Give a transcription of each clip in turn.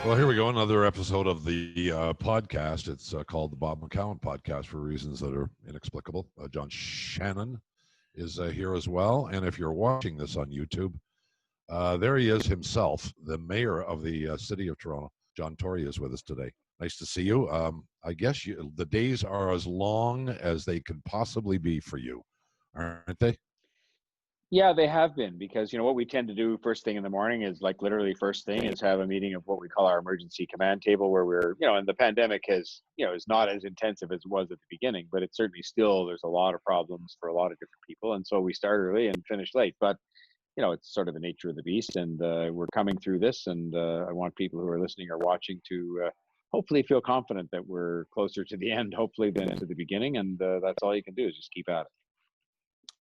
Well, here we go. Another episode of the podcast. It's called the Bob McCown Podcast for reasons that are inexplicable. John Shannon is here as well. And if you're watching this on YouTube, there he is himself, the mayor of the city of Toronto. John Tory is with us today. Nice to see you. I guess the days are as long as they could possibly be for you, aren't they? Yeah, they have been, because what we tend to do first thing in the morning is, like, literally first thing is have a meeting of what we call our emergency command table, where we're, and the pandemic is not as intensive as it was at the beginning, but it's certainly still, there's a lot of problems for a lot of different people. And so we start early and finish late, but it's sort of the nature of the beast, and we're coming through this. And I want people who are listening or watching to hopefully feel confident that we're closer to the end, hopefully, than to the beginning. And that's all you can do, is just keep at it.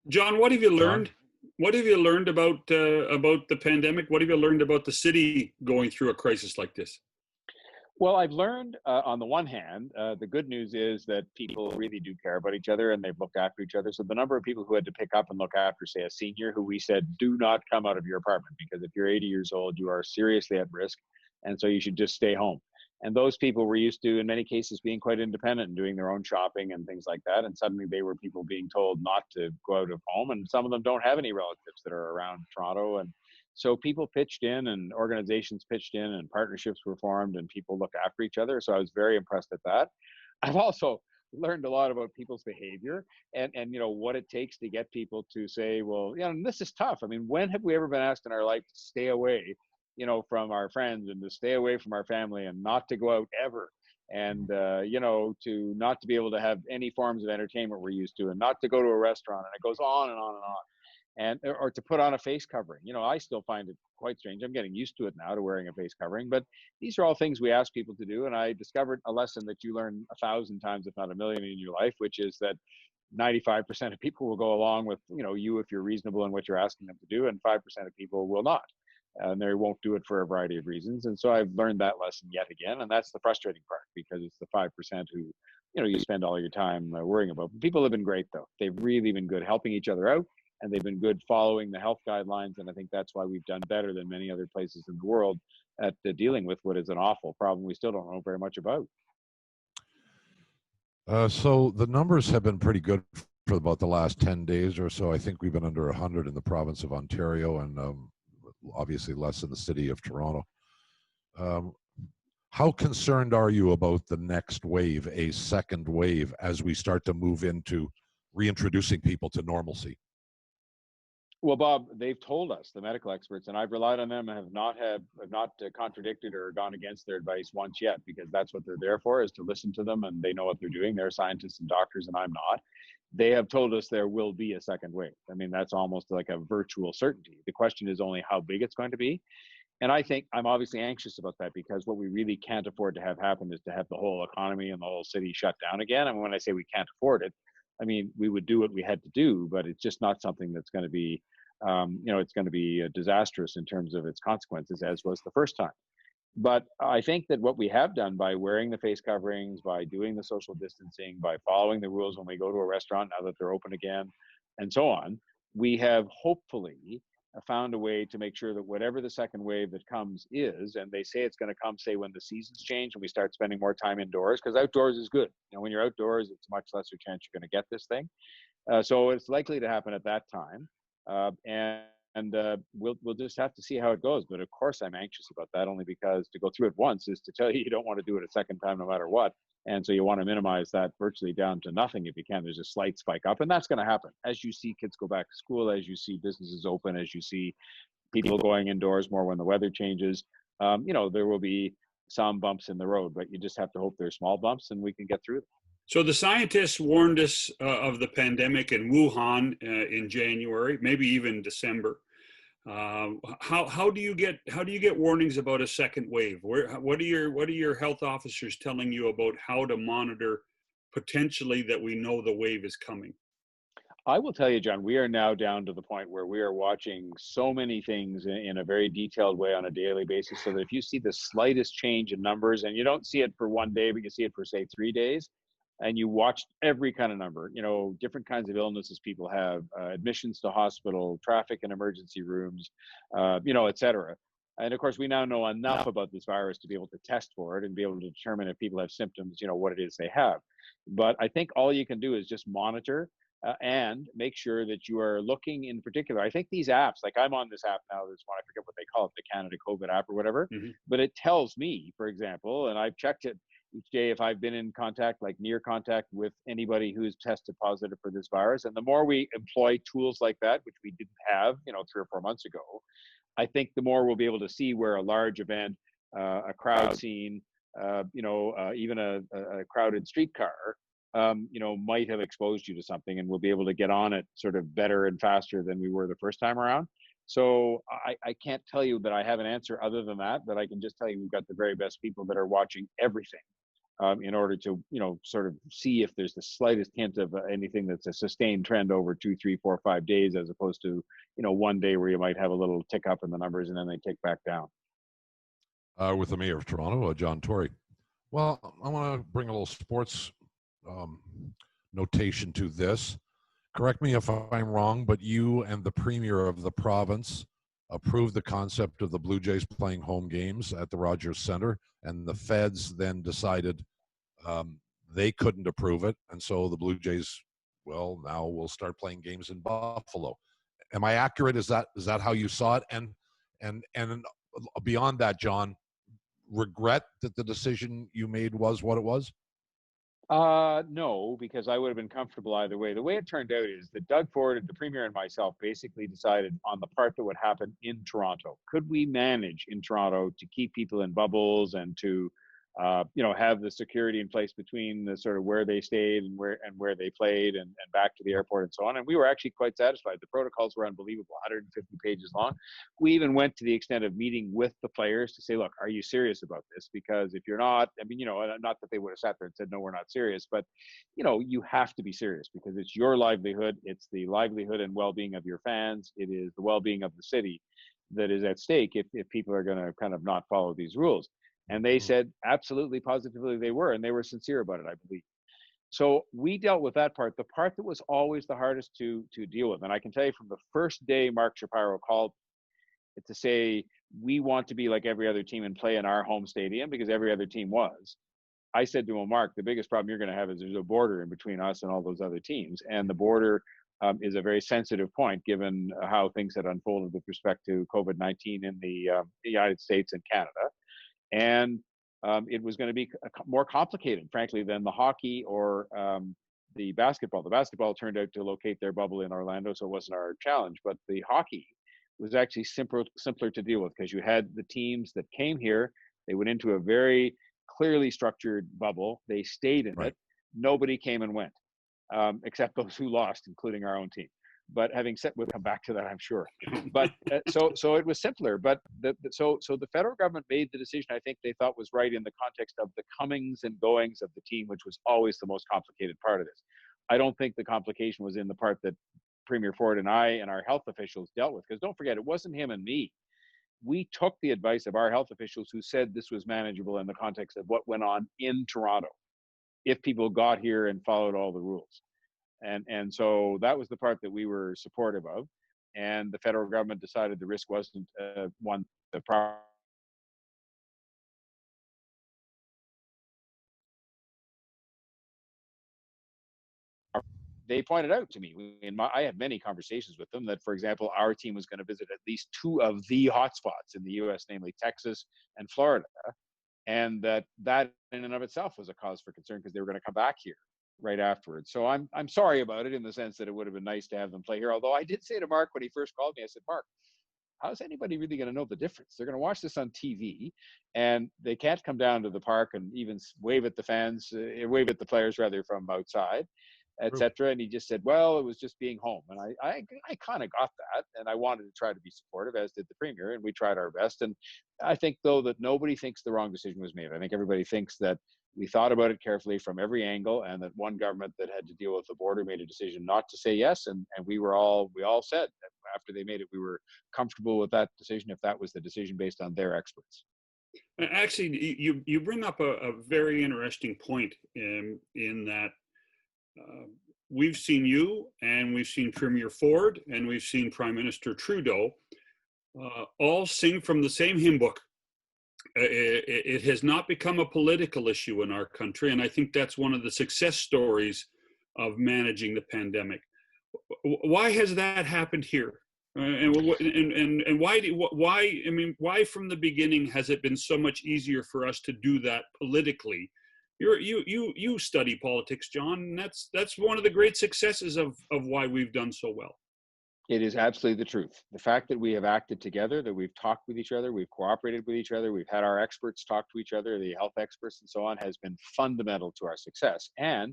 John, what have you learned? What have you learned about the pandemic? What have you learned about the city going through a crisis like this? Well, I've learned, on the one hand, the good news is that people really do care about each other, and they've looked after each other. So the number of people who had to pick up and look after, say, a senior who we said, do not come out of your apartment, because if you're 80 years old, you are seriously at risk, and so you should just stay home. And those people were used to, in many cases, being quite independent and doing their own shopping and things like that. And suddenly they were people being told not to go out of home. And some of them don't have any relatives that are around Toronto. And so people pitched in, and organizations pitched in, and partnerships were formed, and people looked after each other. So I was very impressed at that. I've also learned a lot about people's behavior and what it takes to get people to say, well, and this is tough. I mean, when have we ever been asked in our life to stay away from our friends, and to stay away from our family, and not to go out ever, and to not to be able to have any forms of entertainment we're used to, and not to go to a restaurant, and it goes on and on and on, and or to put on a face covering. I still find it quite strange. I'm getting used to it now, to wearing a face covering, but these are all things we ask people to do. And I discovered a lesson that you learn 1,000 times, if not a million, in your life, which is that 95% of people will go along with you if you're reasonable in what you're asking them to do, and 5% of people will not. And they won't do it for a variety of reasons. And so I've learned that lesson yet again. And that's the frustrating part, because it's the 5% who, you spend all your time worrying about. But people have been great, though. They've really been good helping each other out, and they've been good following the health guidelines. And I think that's why we've done better than many other places in the world at dealing with what is an awful problem we still don't know very much about. So the numbers have been pretty good for about the last 10 days or so. I think we've been under 100 in the province of Ontario, and obviously less in the city of Toronto. How concerned are you about the next wave, a second wave, as we start to move into reintroducing people to normalcy? Well, Bob, they've told us, the medical experts, and I've relied on them, and have not contradicted or gone against their advice once yet, because that's what they're there for, is to listen to them, and they know what they're doing. They're scientists and doctors, and I'm not. They have told us there will be a second wave. I mean, that's almost like a virtual certainty. The question is only how big it's going to be. And I think I'm obviously anxious about that, because what we really can't afford to have happen is to have the whole economy and the whole city shut down again. I mean, when I say we can't afford it, I mean, we would do what we had to do, but it's just not something that's going to be, it's going to be disastrous in terms of its consequences, as was the first time. But I think that what we have done by wearing the face coverings, by doing the social distancing, by following the rules when we go to a restaurant now that they're open again, and so on, we have hopefully found a way to make sure that whatever the second wave that comes is, and they say it's going to come, say, when the seasons change and we start spending more time indoors, because outdoors is good. When you're outdoors, it's much lesser chance you're going to get this thing. So it's likely to happen at that time. And we'll just have to see how it goes. But of course, I'm anxious about that, only because to go through it once is to tell you don't want to do it a second time, no matter what. And so you want to minimize that virtually down to nothing if you can. There's a slight spike up, and that's going to happen as you see kids go back to school, as you see businesses open, as you see people going indoors more when the weather changes. There will be some bumps in the road, but you just have to hope they're small bumps and we can get through them. So the scientists warned us of the pandemic in Wuhan in January, maybe even December. How do you get warnings about a second wave? What are your health officers telling you about how to monitor potentially that we know the wave is coming? I will tell you, John, we are now down to the point where we are watching so many things in a very detailed way on a daily basis, so that if you see the slightest change in numbers, and you don't see it for one day, but you see it for, say, 3 days, and you watched every kind of number, different kinds of illnesses people have, admissions to hospital, traffic in emergency rooms, et cetera. And of course, we now know enough about this virus to be able to test for it and be able to determine if people have symptoms, what it is they have. But I think all you can do is just monitor and make sure that you are looking in particular. I think these apps, like I'm on this app now, this one, I forget what they call it, the Canada COVID app or whatever, but it tells me, for example, and I've checked it each day if I've been in contact, like near contact with anybody who's tested positive for this virus. And the more we employ tools like that, which we didn't have, 3 or 4 months ago, I think the more we'll be able to see where a large event, a crowd scene, even a crowded streetcar, might have exposed you to something, and we'll be able to get on it sort of better and faster than we were the first time around. So I can't tell you that I have an answer other than that, but I can just tell you we've got the very best people that are watching everything in order to, sort of see if there's the slightest hint of anything that's a sustained trend over 2, 3, 4, 5 days, as opposed to, one day where you might have a little tick up in the numbers and then they tick back down. With the mayor of Toronto, John Tory. Well, I want to bring a little sports notation to this. Correct me if I'm wrong, but you and the premier of the province approved the concept of the Blue Jays playing home games at the Rogers Centre, and the feds then decided they couldn't approve it, and so the Blue Jays, well, now will start playing games in Buffalo. Am I accurate? Is that how you saw it? And beyond that, John, regret that the decision you made was what it was? No, because I would have been comfortable either way. The way it turned out is that Doug Ford, the premier, and myself basically decided on the part that would happen in Toronto. Could we manage in Toronto to keep people in bubbles and to, have the security in place between the sort of where they stayed and where they played and back to the airport and so on. And we were actually quite satisfied. The protocols were unbelievable, 150 pages long. We even went to the extent of meeting with the players to say, look, are you serious about this? Because if you're not, not that they would have sat there and said, no, we're not serious, but, you have to be serious because it's your livelihood. It's the livelihood and well-being of your fans. It is the well-being of the city that is at stake if people are going to kind of not follow these rules. And they said absolutely, positively they were, and they were sincere about it, I believe. So we dealt with that part, the part that was always the hardest to deal with. And I can tell you from the first day Mark Shapiro called to say, we want to be like every other team and play in our home stadium, because every other team was. I said to him, Mark, the biggest problem you're going to have is there's a border in between us and all those other teams. And the border is a very sensitive point, given how things had unfolded with respect to COVID-19 in the United States and Canada. And it was going to be more complicated, frankly, than the hockey or the basketball. The basketball turned out to locate their bubble in Orlando, so it wasn't our challenge. But the hockey was actually simpler to deal with, because you had the teams that came here. They went into a very clearly structured bubble. They stayed in it. Nobody came and went, except those who lost, including our own team. But having said, we'll come back to that, I'm sure. But so it was simpler. But so the federal government made the decision I think they thought was right in the context of the comings and goings of the team, which was always the most complicated part of this. I don't think the complication was in the part that Premier Ford and I and our health officials dealt with, because don't forget, it wasn't him and me. We took the advice of our health officials who said this was manageable in the context of what went on in Toronto, if people got here and followed all the rules. And so that was the part that we were supportive of, and the federal government decided the risk wasn't one the proper. They pointed out to me, I had many conversations with them, that, for example, our team was going to visit at least 2 of the hotspots in the U.S., namely Texas and Florida, and that in and of itself was a cause for concern, because they were going to come back here right afterwards. So I'm sorry about it, in the sense that it would have been nice to have them play here. Although I did say to Mark when he first called me, I said, Mark, how's anybody really going to know the difference? They're going to watch this on TV, and they can't come down to the park and even wave at the fans, wave at the players rather, from outside, etc. And he just said, well, it was just being home. And I kind of got that, and I wanted to try to be supportive, as did the premier, and we tried our best. And I think, though, that nobody thinks the wrong decision was made. I think everybody thinks that we thought about it carefully from every angle, and that one government that had to deal with the border made a decision not to say yes. And we all said after they made it, we were comfortable with that decision, if that was the decision based on their experts. Actually, you bring up a very interesting point in that we've seen you, and we've seen Premier Ford, and we've seen Prime Minister Trudeau all sing from the same hymn book. It has not become a political issue in our country, and I think that's one of the success stories of managing the pandemic. Why has that happened here? And why? I mean, why from the beginning has it been so much easier for us to do that politically? You study politics, John, and that's one of the great successes of why we've done so well. It is absolutely the truth. The fact that we have acted together, that we've talked with each other, we've cooperated with each other, we've had our experts talk to each other, the health experts and so on, has been fundamental to our success. And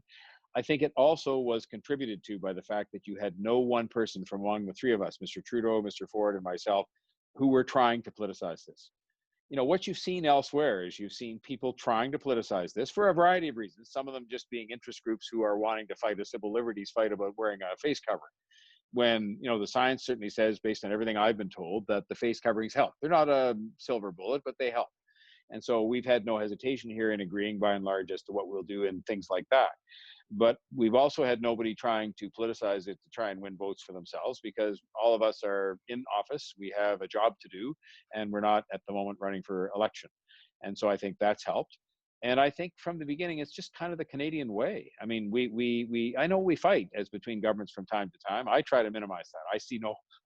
I think it also was contributed to by the fact that you had no one person from among the three of us, Mr. Trudeau, Mr. Ford, and myself, who were trying to politicize this. You know, what you've seen elsewhere is you've seen people trying to politicize this for a variety of reasons, some of them just being interest groups who are wanting to fight a civil liberties fight about wearing a face covering. When, you know, the science certainly says, based on everything I've been told, that the face coverings help. They're not a silver bullet, but they help. And so we've had no hesitation here in agreeing by and large as to what we'll do and things like that. But we've also had nobody trying to politicize it to try and win votes for themselves, because all of us are in office, we have a job to do, and we're not at the moment running for election. And so I think that's helped. And I think from the beginning, it's just kind of the Canadian way. I mean, I know we fight as between governments from time to time. I try to minimize that. I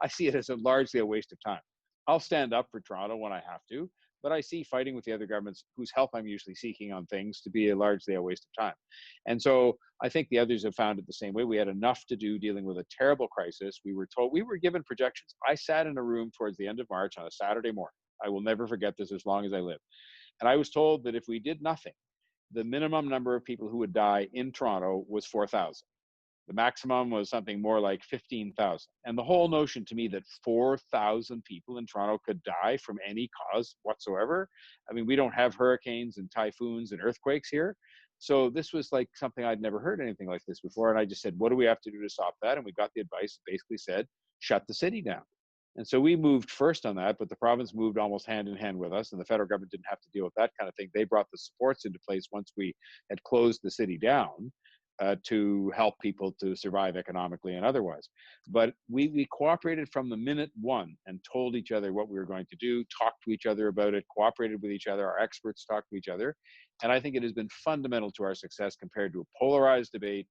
see it as largely a waste of time. I'll stand up for Toronto when I have to, but I see fighting with the other governments whose help I'm usually seeking on things to be largely a waste of time. And so I think the others have found it the same way. We had enough to do dealing with a terrible crisis. We were given projections. I sat in a room towards the end of March on a Saturday morning. I will never forget this as long as I live. And I was told that if we did nothing, the minimum number of people who would die in Toronto was 4,000. The maximum was something more like 15,000. And the whole notion to me that 4,000 people in Toronto could die from any cause whatsoever. I mean, we don't have hurricanes and typhoons and earthquakes here. So this was like something I'd never heard anything like this before. And I just said, what do we have to do to stop that? And we got the advice that basically said, shut the city down. And so we moved first on that, but the province moved almost hand in hand with us, and the federal government didn't have to deal with that kind of thing. They brought the supports into place once we had closed the city down to help people to survive economically and otherwise. But we cooperated from the minute one and told each other what we were going to do, talked to each other about it, cooperated with each other. Our experts talked to each other. And I think it has been fundamental to our success compared to a polarized debate,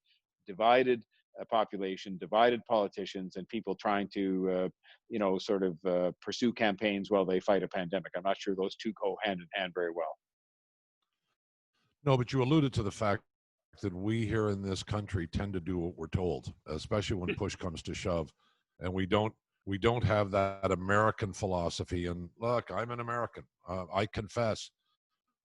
divided population, divided politicians, and people trying to, pursue campaigns while they fight a pandemic. I'm not sure those two go hand in hand very well. No, but you alluded to the fact that we here in this country tend to do what we're told, especially when push comes to shove, and we don't have that American philosophy. And look, I'm an American. I confess.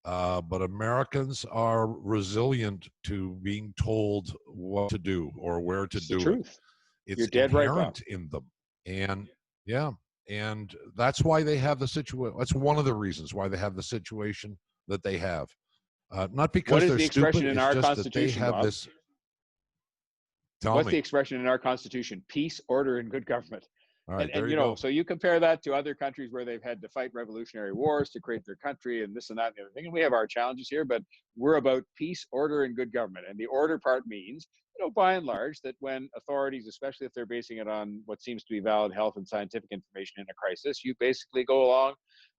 But Americans are resilient to being told what to do or where to do it. It's You're dead right, Bob. in them. And yeah, and that's why they have the situation. That's one of the reasons why they have the situation that they have. Not because they're stupid, it's just that they have this. What's the expression in our Constitution? Peace, order, and good government. Right, and you know, so you compare that to other countries where they've had to fight revolutionary wars to create their country and this and that and the other thing. And we have our challenges here, but we're about peace, order, and good government. And the order part means, you know, by and large, that when authorities, especially if they're basing it on what seems to be valid health and scientific information in a crisis, you basically go along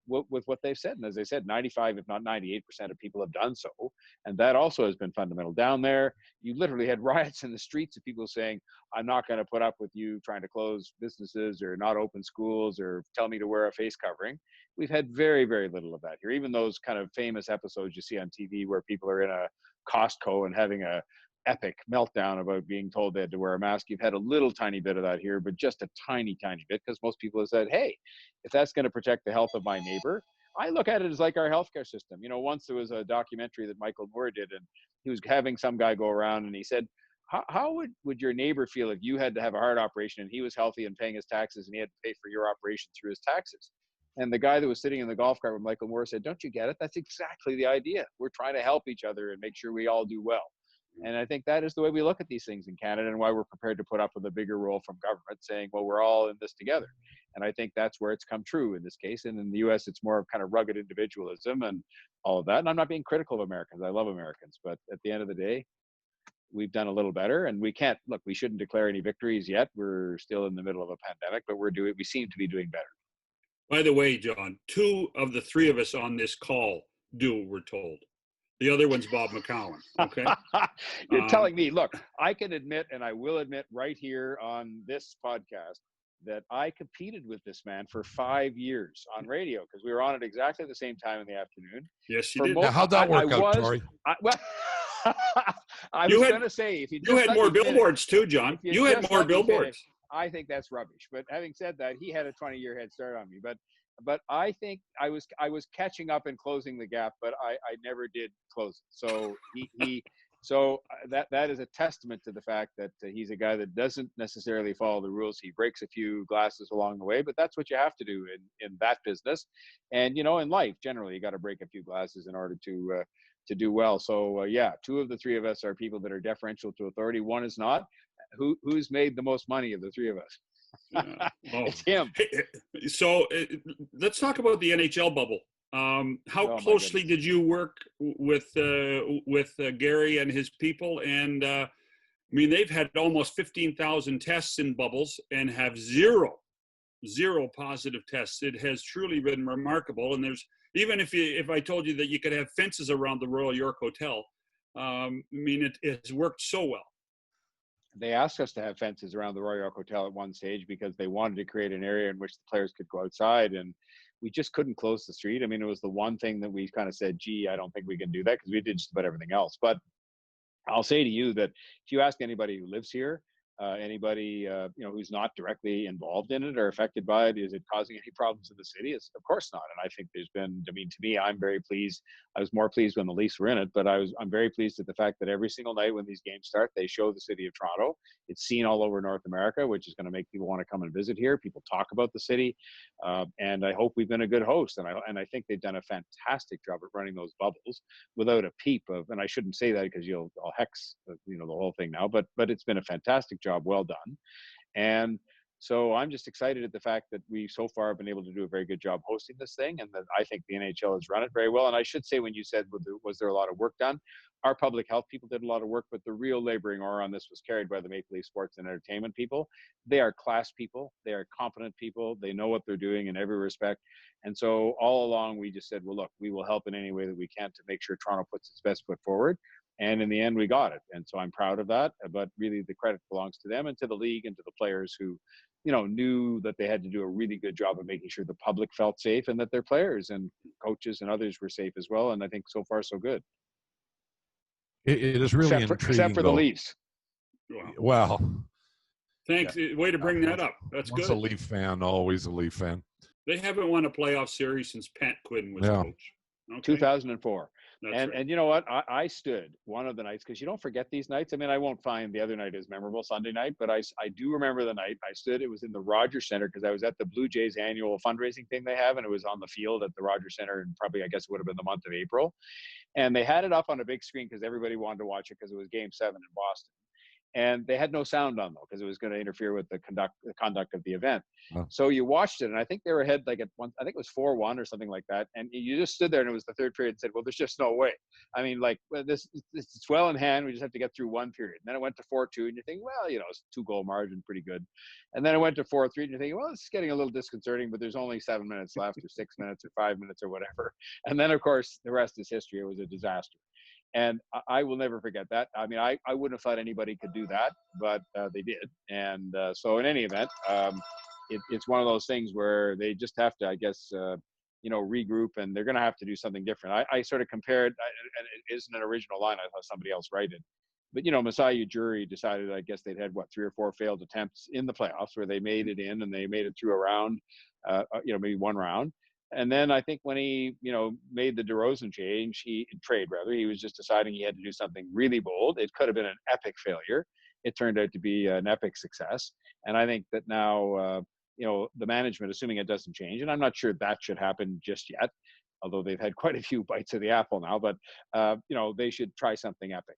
with what they've said. And as I said, 95, if not 98% of people have done so. And that also has been fundamental. Down there, you literally had riots in the streets of people saying, I'm not going to put up with you trying to close businesses or not open schools or tell me to wear a face covering. We've had very, very little of that here. Even those kind of famous episodes you see on TV where people are in a Costco and having a epic meltdown about being told they had to wear a mask. You've had a little tiny bit of that here, but just a tiny, tiny bit, because most people have said, hey, if that's going to protect the health of my neighbor, I look at it as like our healthcare system. You know, once there was a documentary that Michael Moore did, and he was having some guy go around and he said, how would your neighbor feel if you had to have a heart operation and he was healthy and paying his taxes and he had to pay for your operation through his taxes? And the guy that was sitting in the golf cart with Michael Moore said, don't you get it? That's exactly the idea. We're trying to help each other and make sure we all do well. And I think that is the way we look at these things in Canada, and why we're prepared to put up with a bigger role from government saying, well, we're all in this together. And I think that's where it's come true in this case. And in the US, it's more of kind of rugged individualism and all of that. And I'm not being critical of Americans. I love Americans. But at the end of the day, we've done a little better, and we shouldn't declare any victories yet. We're still in the middle of a pandemic, but we seem to be doing better. By the way, John, 2 of the 3 of us on this call do, we're told. The other one's Bob McCown. Okay. You're telling me, look, I can admit, and I will admit right here on this podcast, that I competed with this man for 5 years on radio because we were on at exactly the same time in the afternoon. Yes, you did. Now, how'd that work out, Tory? I was going to say, if you had more billboards too, John. You had more billboards. I think that's rubbish. But having said that, he had a 20-year head start on me. But I think I was catching up and closing the gap, but I never did close it. So that is a testament to the fact that he's a guy that doesn't necessarily follow the rules. He breaks a few glasses along the way, but that's what you have to do in that business. And in life generally, you got to break a few glasses in order to do well. So 2 of the 3 of us are people that are deferential to authority. One is not. Who's made the most money of the 3 of us? It's him. So let's talk about the NHL bubble. How closely did you work with Gary and his people? And I mean, they've had almost 15,000 tests in bubbles and have zero positive tests. It has truly been remarkable. And there's, even if I told you that you could have fences around the Royal York Hotel, I mean, it has worked so well. They asked us to have fences around the Royal York Hotel at one stage because they wanted to create an area in which the players could go outside, and we just couldn't close the street. I mean, it was the one thing that we kind of said, gee, I don't think we can do that, because we did just about everything else. But I'll say to you that if you ask anybody who lives here, anybody who's not directly involved in it or affected by it, is it causing any problems in the city? It's of course not. And I think there's been, I mean, to me, I'm very pleased. I was more pleased when the Leafs were in it, but I'm very pleased at the fact that every single night when these games start, they show the city of Toronto. It's seen all over North America, which is going to make people want to come and visit here. People talk about the city, and I hope we've been a good host. And I think they've done a fantastic job at running those bubbles without a peep of. And I shouldn't say that because I'll hex the whole thing now. But it's been a fantastic job. Well done. And so I'm just excited at the fact that we so far have been able to do a very good job hosting this thing, and that I think the NHL has run it very well. And I should say, when you said, was there a lot of work done? Our public health people did a lot of work, but the real laboring oar on this was carried by the Maple Leaf Sports and Entertainment people. They are class people. They are competent people. They know what they're doing in every respect. And so all along, we just said, well, look, we will help in any way that we can to make sure Toronto puts its best foot forward. And in the end, we got it. And so I'm proud of that. But really, the credit belongs to them and to the league and to the players who, knew that they had to do a really good job of making sure the public felt safe and that their players and coaches and others were safe as well. And I think so far, so good. It is really intriguing, except for the Leafs. Well, thanks. Yeah. Way to bring that up. That's good. Once a Leaf fan, always a Leaf fan. They haven't won a playoff series since Pat Quinn was coach. Okay. 2004. Right. And you know what? I stood one of the nights, because you don't forget these nights. I mean, I won't find the other night as memorable, Sunday night, but I do remember the night I stood. It was in the Rogers Center, because I was at the Blue Jays annual fundraising thing they have, and it was on the field at the Rogers Center, and probably, I guess, it would have been the month of April. And they had it up on a big screen because everybody wanted to watch it, because it was Game 7 in Boston. And they had no sound on, though, because it was going to interfere with the conduct of the event. Oh. So you watched it, and I think they were ahead I think it was 4-1 or something like that. And you just stood there, and it was the third period, and said, well, there's just no way. I mean, this it's well in hand. We just have to get through one period. And then it went to 4-2, and you think, well, it's a 2-goal margin, pretty good. And then it went to 4-3, and you're thinking, well, this is getting a little disconcerting, but there's only 7 minutes left, or 6 minutes, or 5 minutes, or whatever. And then, of course, the rest is history. It was a disaster. And I will never forget that. I mean, I wouldn't have thought anybody could do that, but they did. And so in any event, it's one of those things where they just have to, I guess, regroup, and they're going to have to do something different. I sort of compared, and it isn't an original line. I thought somebody else wrote it. But, Masai Ujiri decided, I guess they'd had, 3 or 4 failed attempts in the playoffs where they made it in, and they made it through a round, maybe one round. And then I think when he, made the DeRozan trade, he was just deciding he had to do something really bold. It could have been an epic failure. It turned out to be an epic success. And I think that now, the management, assuming it doesn't change, and I'm not sure that should happen just yet, although they've had quite a few bites of the apple now, but, they should try something epic,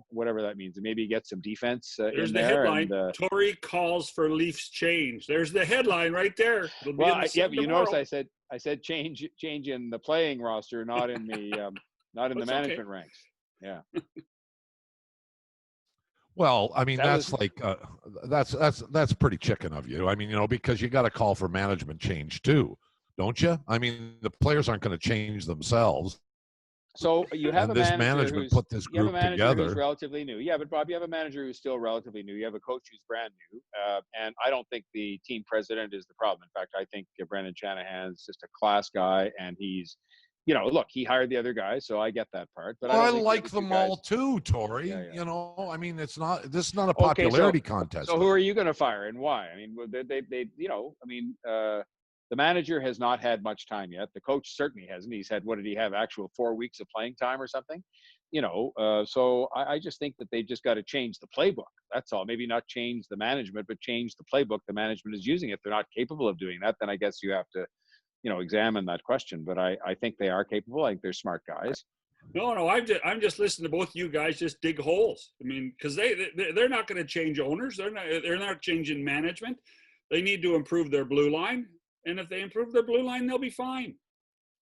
whatever that means. And maybe get some defense There's in the there. Headline, and, Tory calls for Leafs change. There's the headline right there. Well, but you notice I said change in the playing roster, not in the the management ranks. Yeah. Well, I mean, that's pretty chicken of you. I mean, because you got to call for management change too, don't you? I mean, the players aren't going to change themselves. So you have And a this manager management who's put this you have a group manager together. who's relatively new. Yeah, but Bob, you have a manager who's still relatively new. You have a coach who's brand new, and I don't think the team president is the problem. In fact, I think Brendan Shanahan's just a class guy, and he's, look, he hired the other guys, so I get that part. But Well, I I don't think like the two them guys, all too, Tory. Yeah, yeah. I mean, this is not a Okay, popularity contest. So who are you going to fire and why? I mean, the manager has not had much time yet. The coach certainly hasn't. He's had, what did he have? Actual 4 weeks of playing time or something, so I just think that they just got to change the playbook. That's all. Maybe not change the management, but change the playbook the management is using. If they're not capable of doing that, then I guess you have to, examine that question. But I think they are capable. I think they're smart guys. No, I'm just listening to both you guys just dig holes. I mean, because they're not going to change owners. They're not changing management. They need to improve their blue line, and if they improve their blue line, they'll be fine.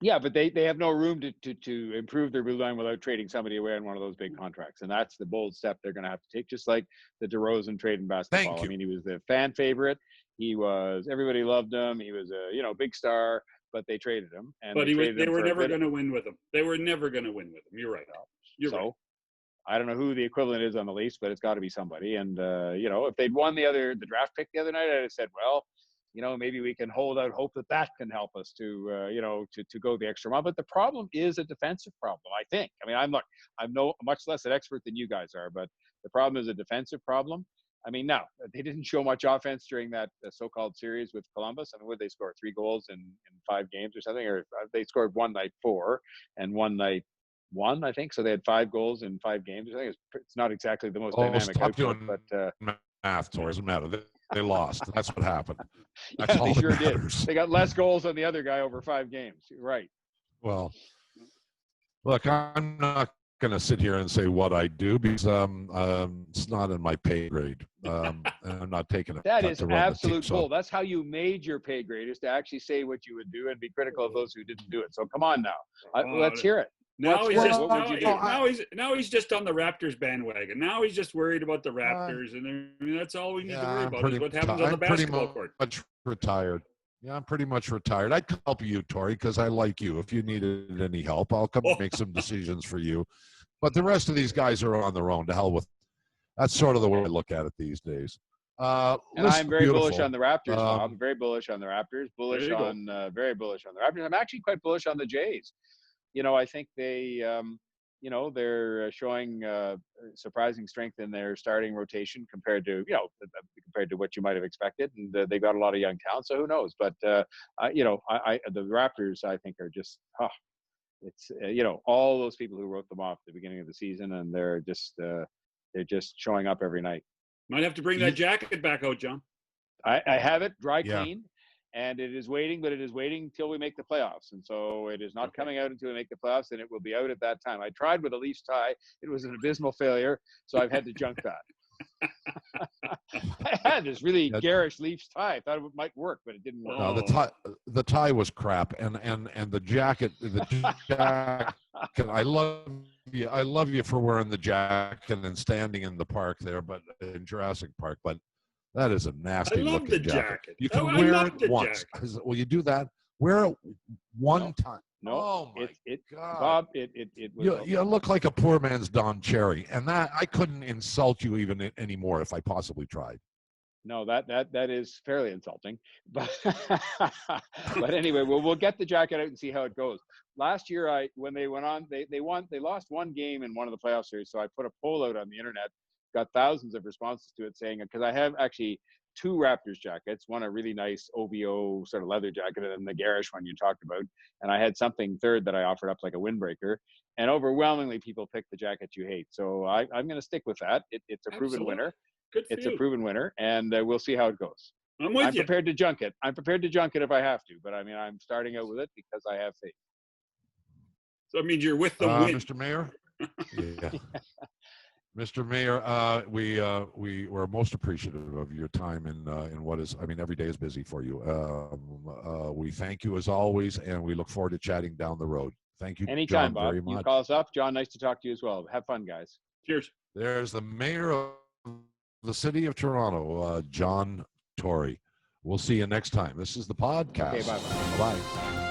Yeah, but they have no room to improve their blue line without trading somebody away on one of those big contracts, and that's the bold step they're going to have to take. Just like the DeRozan trade in basketball. Thank you. I mean, he was the fan favorite. Everybody loved him. He was a big star. But they traded him, but they were never going to win with him. They were never going to win with him. You're right. You're right. I don't know who the equivalent is on the Leafs, but it's got to be somebody. And if they'd won the draft pick the other night, I'd have said, well, maybe we can hold out hope that can help us to go the extra mile. But the problem is a defensive problem, I think. I mean, I'm much less an expert than you guys are, but the problem is a defensive problem. I mean, now they didn't show much offense during that so-called series with Columbus. I mean, would they score 3 goals in 5 games or something? Or they scored one night 4 and one night 1, I think. So they had 5 goals in 5 games. I think it's not exactly the most dynamic output, but math, Tor, doesn't matter. They lost. That's what happened. That's yeah, all they sure that matters. did. They got less goals than the other guy over 5 games. Right. Well, look, I'm not going to sit here and say what I do because it's not in my pay grade. And I'm not taking it. That is absolute bull. That's how you made your pay grade, is to actually say what you would do and be critical of those who didn't do it. So come on now, let's hear it. Now he's just on the Raptors bandwagon. Now he's just worried about the Raptors, and that's all we need to worry about is what happens on the basketball court. I'm pretty much retired. Yeah, I'm pretty much retired. I'd help you, Tory, because I like you. If you needed any help, I'll come make some decisions for you. But the rest of these guys are on their own. To hell with. That's sort of the way I look at it these days. And I'm very bullish on the Raptors. I'm very bullish on the Raptors. Very bullish on the Raptors. I'm actually quite bullish on the Jays. I think they, they're showing surprising strength in their starting rotation compared to what you might have expected, and they've got a lot of young talent. So who knows? But the Raptors, I think, are just it's all those people who wrote them off at the beginning of the season, and they're just showing up every night. Might have to bring that jacket back out, John. I have it dry cleaned. And it is waiting, but it is waiting until we make the playoffs. And so it is not coming out until we make the playoffs, and it will be out at that time. I tried with a Leafs tie. It was an abysmal failure, so I've had to junk that. I had this really garish Leafs tie. I thought it might work, but it didn't work. No, the tie was crap, and the jacket, I love you for wearing the jacket and standing in the park there, but in Jurassic Park, but that is a nasty looking jacket. You can wear it once. Will you do that? Wear it one time. No, oh my God, Bob, it was. You look like a poor man's Don Cherry, and that I couldn't insult you even anymore if I possibly tried. No, that is fairly insulting, but but anyway, we'll get the jacket out and see how it goes. Last year, when they went on, they lost 1 game in one of the playoff series, so I put a poll out on the internet. Got thousands of responses to it saying, because I have actually 2 Raptors jackets, one a really nice OVO sort of leather jacket, and then the garish one you talked about, and I had something third that I offered up like a windbreaker, and overwhelmingly people picked the jacket you hate. So I'm going to stick with that. It's a proven winner. It's a proven winner, and we'll see how it goes. I'm prepared to junk it. I'm prepared to junk it if I have to, but I mean, I'm starting out with it because I have faith. So it means you're with the win. Mr. Mayor? Yeah. Mr. Mayor, we're most appreciative of your time in what is, I mean, every day is busy for you. We thank you as always, and we look forward to chatting down the road. Thank you, anytime, John, Bob. very much. You call us up. John, nice to talk to you as well. Have fun, guys. Cheers. There's the mayor of the city of Toronto, John Tory. We'll see you next time. This is the podcast. Okay, bye-bye. Bye.